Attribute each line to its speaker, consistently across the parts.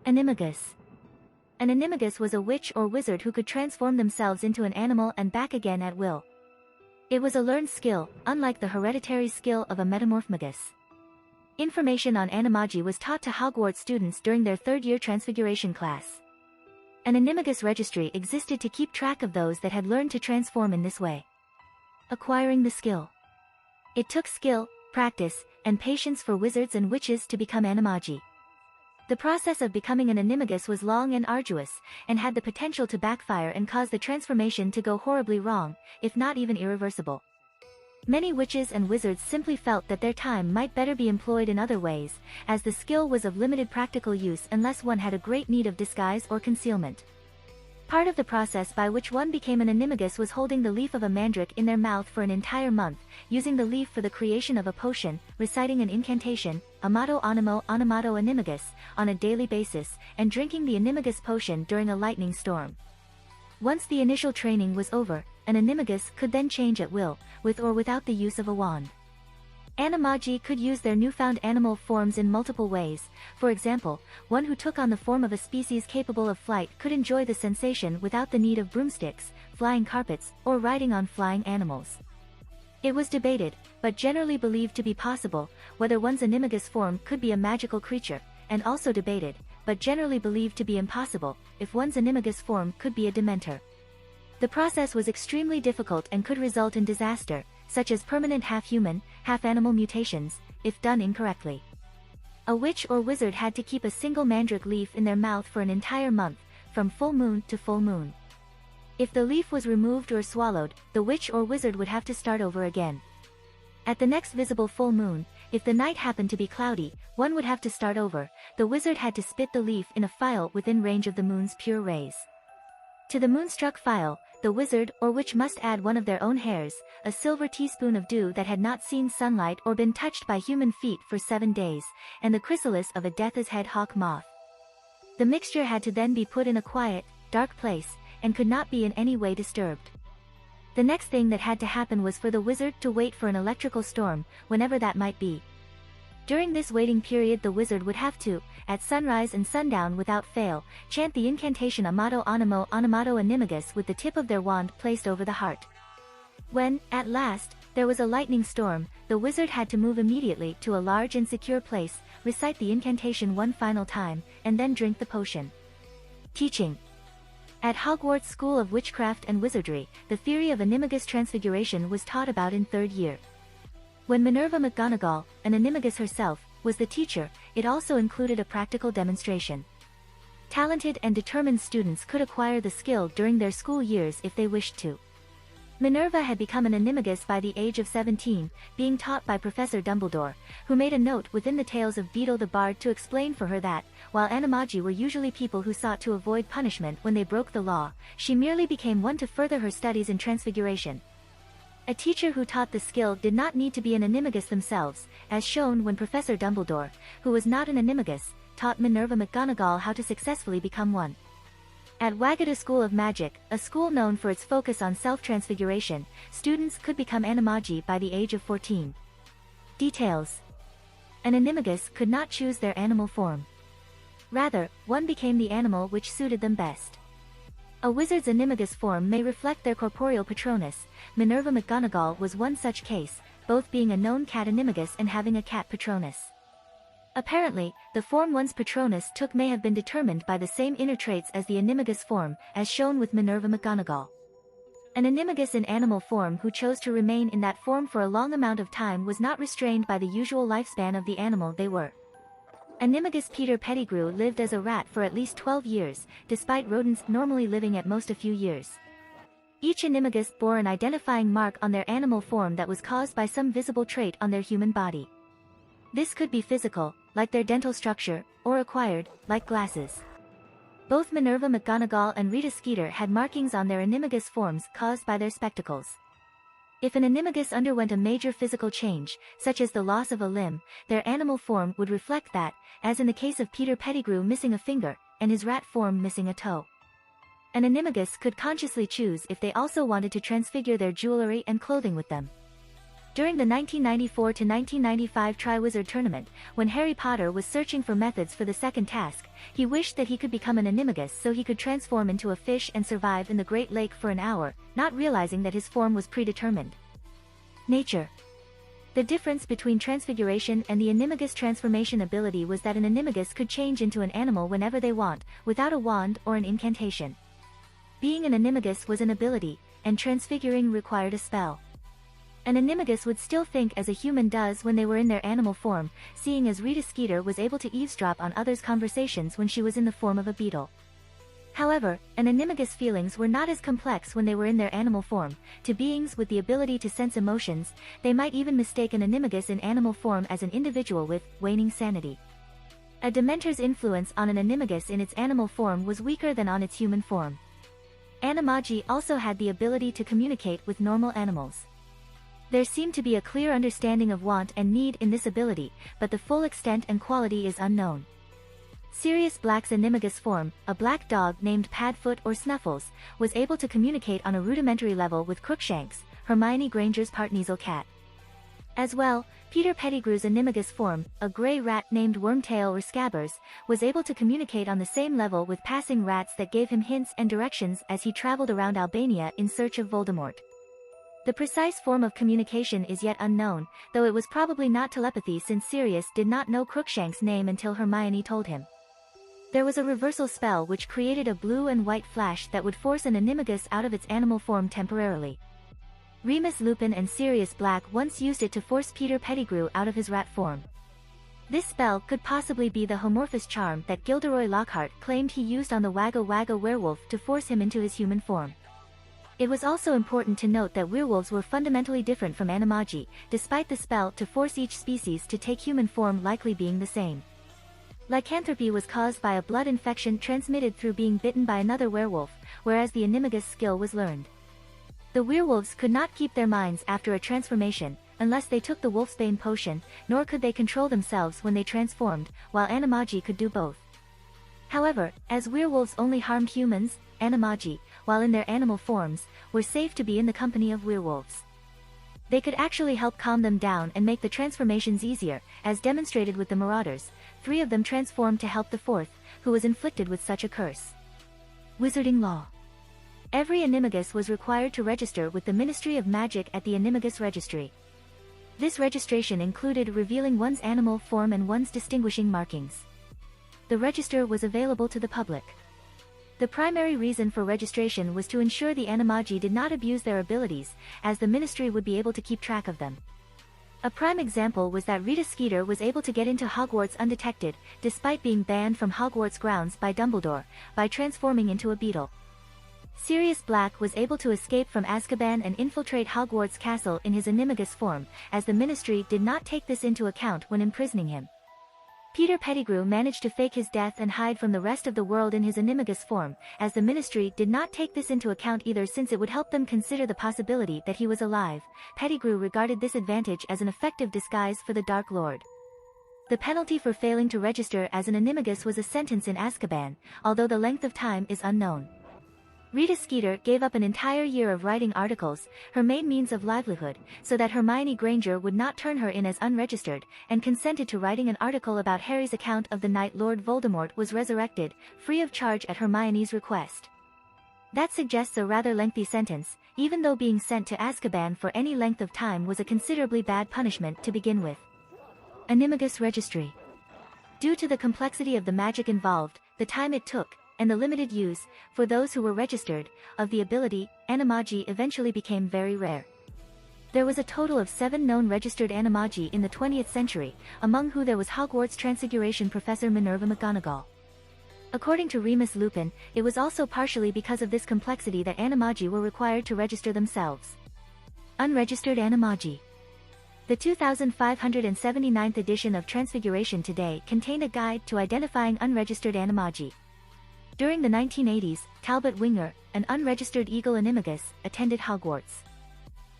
Speaker 1: Animagus. An animagus was a witch or wizard who could transform themselves into an animal and back again at will. It was a learned skill, unlike the hereditary skill of a metamorphmagus. Information on animagi was taught to Hogwarts students during their third-year transfiguration class. An animagus registry existed to keep track of those that had learned to transform in this way. Acquiring the skill. It took skill, practice, and patience for wizards and witches to become animagi. The process of becoming an animagus was long and arduous, and had the potential to backfire and cause the transformation to go horribly wrong, if not even irreversible. Many witches and wizards simply felt that their time might better be employed in other ways, as the skill was of limited practical use unless one had a great need of disguise or concealment. Part of the process by which one became an animagus was holding the leaf of a mandrake in their mouth for an entire month, using the leaf for the creation of a potion, reciting an incantation, Amato Animo Animato Animagus, on a daily basis, and drinking the animagus potion during a lightning storm. Once the initial training was over, an animagus could then change at will, with or without the use of a wand. Animagi could use their newfound animal forms in multiple ways. For example, one who took on the form of a species capable of flight could enjoy the sensation without the need of broomsticks, flying carpets, or riding on flying animals. It was debated, but generally believed to be possible, whether one's animagus form could be a magical creature, and also debated, but generally believed to be impossible, if one's animagus form could be a dementor. The process was extremely difficult and could result in disaster, such as permanent half-human, half-animal mutations, if done incorrectly. A witch or wizard had to keep a single mandrake leaf in their mouth for an entire month, from full moon to full moon. If the leaf was removed or swallowed, the witch or wizard would have to start over again. At the next visible full moon, if the night happened to be cloudy, one would have to start over. The wizard had to spit the leaf in a phial within range of the moon's pure rays. To the moonstruck phial, the wizard or witch must add one of their own hairs, a silver teaspoon of dew that had not seen sunlight or been touched by human feet for 7 days, and the chrysalis of a death's head hawk moth. The mixture had to then be put in a quiet, dark place, and could not be in any way disturbed. The next thing that had to happen was for the wizard to wait for an electrical storm, whenever that might be. During this waiting period the wizard would have to, at sunrise and sundown without fail, chant the incantation Amato Animo Animato Animagus with the tip of their wand placed over the heart. When, at last, there was a lightning storm, the wizard had to move immediately to a large and secure place, recite the incantation one final time, and then drink the potion. Teaching. At Hogwarts School of Witchcraft and Wizardry, the theory of animagus transfiguration was taught about in 3rd year. When Minerva McGonagall, an animagus herself, was the teacher, it also included a practical demonstration. Talented and determined students could acquire the skill during their school years if they wished to. Minerva had become an animagus by the age of 17, being taught by Professor Dumbledore, who made a note within the Tales of Beedle the Bard to explain for her that, while animagi were usually people who sought to avoid punishment when they broke the law, she merely became one to further her studies in transfiguration. A teacher who taught the skill did not need to be an animagus themselves, as shown when Professor Dumbledore, who was not an animagus, taught Minerva McGonagall how to successfully become one. At Wagata School of Magic, a school known for its focus on self-transfiguration, students could become animagi by the age of 14. Details. An animagus could not choose their animal form. Rather, one became the animal which suited them best. A wizard's animagus form may reflect their corporeal patronus. Minerva McGonagall was one such case, both being a known cat animagus and having a cat patronus. Apparently, the form one's patronus took may have been determined by the same inner traits as the animagus form, as shown with Minerva McGonagall. An animagus in animal form who chose to remain in that form for a long amount of time was not restrained by the usual lifespan of the animal they were. Animagus Peter Pettigrew lived as a rat for at least 12 years, despite rodents normally living at most a few years. Each animagus bore an identifying mark on their animal form that was caused by some visible trait on their human body. This could be physical, like their dental structure, or acquired, like glasses. Both Minerva McGonagall and Rita Skeeter had markings on their animagus forms caused by their spectacles. If an animagus underwent a major physical change, such as the loss of a limb, their animal form would reflect that, as in the case of Peter Pettigrew missing a finger, and his rat form missing a toe. An animagus could consciously choose if they also wanted to transfigure their jewelry and clothing with them. During the 1994 to 1995 Triwizard Tournament, when Harry Potter was searching for methods for the second task, he wished that he could become an Animagus so he could transform into a fish and survive in the Great Lake for an hour, not realizing that his form was predetermined. Nature. The difference between Transfiguration and the Animagus transformation ability was that an Animagus could change into an animal whenever they want, without a wand or an incantation. Being an Animagus was an ability, and transfiguring required a spell. An Animagus would still think as a human does when they were in their animal form, seeing as Rita Skeeter was able to eavesdrop on others' conversations when she was in the form of a beetle. However, an Animagus' feelings were not as complex when they were in their animal form. To beings with the ability to sense emotions, they might even mistake an Animagus in animal form as an individual with waning sanity. A Dementor's influence on an Animagus in its animal form was weaker than on its human form. Animagi also had the ability to communicate with normal animals. There seemed to be a clear understanding of want and need in this ability, but the full extent and quality is unknown. Sirius Black's Animagus form, a black dog named Padfoot or Snuffles, was able to communicate on a rudimentary level with Crookshanks, Hermione Granger's Partneasel cat. As well, Peter Pettigrew's Animagus form, a grey rat named Wormtail or Scabbers, was able to communicate on the same level with passing rats that gave him hints and directions as he traveled around Albania in search of Voldemort. The precise form of communication is yet unknown, though it was probably not telepathy since Sirius did not know Crookshank's name until Hermione told him. There was a reversal spell which created a blue and white flash that would force an Animagus out of its animal form temporarily. Remus Lupin and Sirius Black once used it to force Peter Pettigrew out of his rat form. This spell could possibly be the Homorphous charm that Gilderoy Lockhart claimed he used on the Wagga Wagga werewolf to force him into his human form. It was also important to note that werewolves were fundamentally different from Animagi, despite the spell to force each species to take human form likely being the same. Lycanthropy was caused by a blood infection transmitted through being bitten by another werewolf, whereas the Animagus skill was learned. The werewolves could not keep their minds after a transformation, unless they took the Wolfsbane potion, nor could they control themselves when they transformed, while Animagi could do both. However, as werewolves only harmed humans, Animagi, while in their animal forms, were safe to be in the company of werewolves. They could actually help calm them down and make the transformations easier, as demonstrated with the Marauders. 3 of them transformed to help the 4th, who was inflicted with such a curse. Wizarding law. Every Animagus was required to register with the Ministry of Magic at the Animagus Registry. This registration included revealing one's animal form and one's distinguishing markings. The register was available to the public. The primary reason for registration was to ensure the Animagi did not abuse their abilities, as the Ministry would be able to keep track of them. A prime example was that Rita Skeeter was able to get into Hogwarts undetected, despite being banned from Hogwarts grounds by Dumbledore, by transforming into a beetle. Sirius Black was able to escape from Azkaban and infiltrate Hogwarts Castle in his Animagus form, as the Ministry did not take this into account when imprisoning him. Peter Pettigrew managed to fake his death and hide from the rest of the world in his Animagus form, as the Ministry did not take this into account either since it would help them consider the possibility that he was alive. Pettigrew regarded this advantage as an effective disguise for the Dark Lord. The penalty for failing to register as an Animagus was a sentence in Azkaban, although the length of time is unknown. Rita Skeeter gave up an entire year of writing articles, her main means of livelihood, so that Hermione Granger would not turn her in as unregistered, and consented to writing an article about Harry's account of the night Lord Voldemort was resurrected, free of charge at Hermione's request. That suggests a rather lengthy sentence, even though being sent to Azkaban for any length of time was a considerably bad punishment to begin with. Animagus Registry. Due to the complexity of the magic involved, the time it took, and the limited use, for those who were registered, of the ability, Animagi eventually became very rare. There was a total of 7 known registered Animagi in the 20th century, among who there was Hogwarts Transfiguration Professor Minerva McGonagall. According to Remus Lupin, it was also partially because of this complexity that Animagi were required to register themselves. Unregistered Animagi. The 2579th edition of Transfiguration Today contained a guide to identifying unregistered Animagi. During the 1980s, Talbot Winger, an unregistered Eagle Animagus, attended Hogwarts.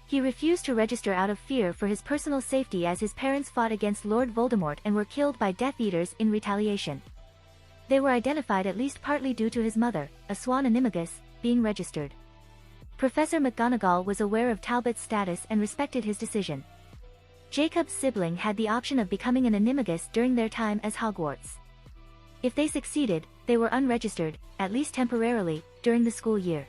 Speaker 1: He refused to register out of fear for his personal safety as his parents fought against Lord Voldemort and were killed by Death Eaters in retaliation. They were identified at least partly due to his mother, a Swan Animagus, being registered. Professor McGonagall was aware of Talbot's status and respected his decision. Jacob's sibling had the option of becoming an Animagus during their time as Hogwarts. If they succeeded, they were unregistered, at least temporarily, during the school year.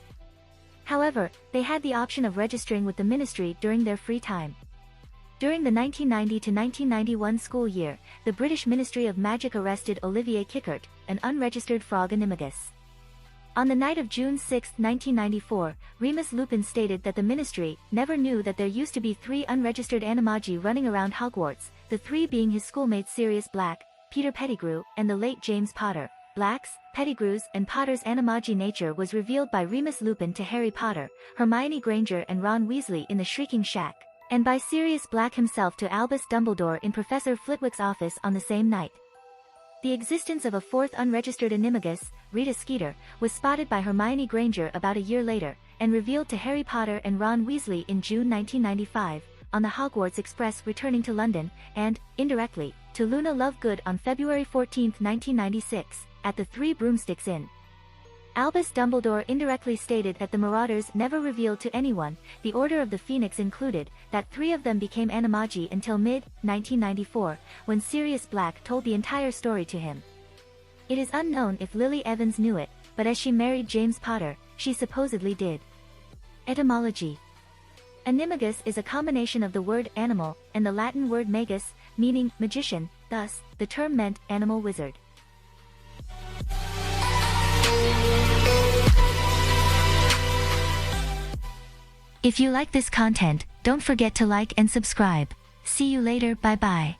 Speaker 1: However, they had the option of registering with the ministry during their free time. During the 1990 to 1991 school year, the British Ministry of Magic arrested Olivier Kickert, an unregistered frog Animagus. On the night of June 6, 1994, Remus Lupin stated that the ministry never knew that there used to be 3 unregistered Animagi running around Hogwarts, the 3 being his schoolmates Sirius Black, Peter Pettigrew, and the late James Potter. Black's, Pettigrew's, and Potter's Animagi nature was revealed by Remus Lupin to Harry Potter, Hermione Granger and Ron Weasley in the Shrieking Shack, and by Sirius Black himself to Albus Dumbledore in Professor Flitwick's office on the same night. The existence of a 4th unregistered Animagus, Rita Skeeter, was spotted by Hermione Granger about a year later, and revealed to Harry Potter and Ron Weasley in June 1995, on the Hogwarts Express returning to London, and, indirectly, to Luna Lovegood on February 14, 1996, at the Three Broomsticks Inn. Albus Dumbledore indirectly stated that the Marauders never revealed to anyone, the Order of the Phoenix included, that 3 of them became Animagi until mid-1994, when Sirius Black told the entire story to him. It is unknown if Lily Evans knew it, but as she married James Potter, she supposedly did. Etymology. Animagus is a combination of the word animal and the Latin word magus, meaning magician, thus, the term meant animal wizard. If you like this content, don't forget to like and subscribe. See you later, bye bye.